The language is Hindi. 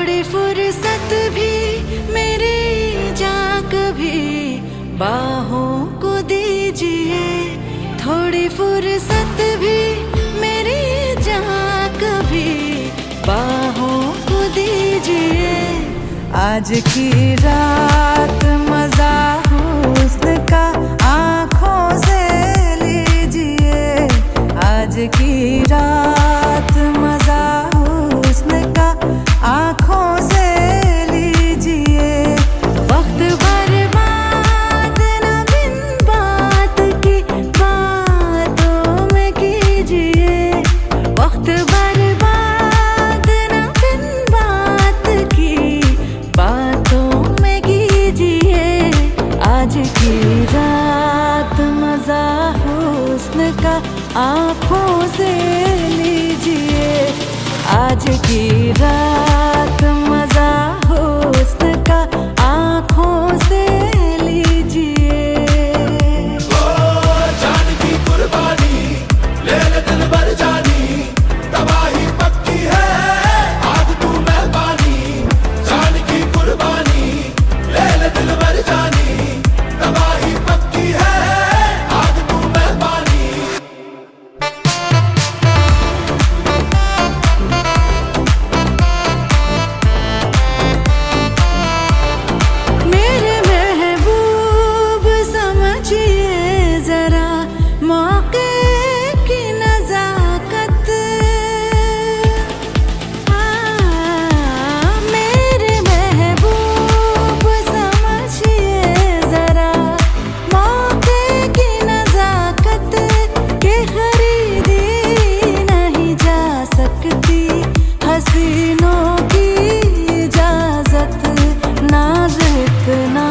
थोड़ी फुर्सत भी मेरी जा कभी बाहों को दीजिए, थोड़ी फुर्सत भी मेरी जा कभी बाहों को दीजिए। आज की रात मजा हुस्न का आँखों से लीजिए, आज की रात मजा हुस्न का आँखों से लीजिए। वक्त बर्बाद न बिन बात की बातों में कीजिए, वक्त बर्बाद न बिन बात की बातों में कीजिए। आज की रात मजा हुस्न का आँखों से लीजिए, आज की रात मजा हुस्न का आँखों से लीजिए। ओ जान की कुर्बानी ले ले दिल भर जानी, तबाही पक्की है आग तू मेहरबानी। जान की कुर्बानी ले ले दिल भर जानी, तबाही पक्की है आग तू मेहरबानी। मेरे महबूब समझिए जरा मौके की नजाकत, मेरे महबूब समझिए जरा मौके की नजाकत के खरीदी नहीं जा सकती हसीनों की इजाजत। नाज़ इतना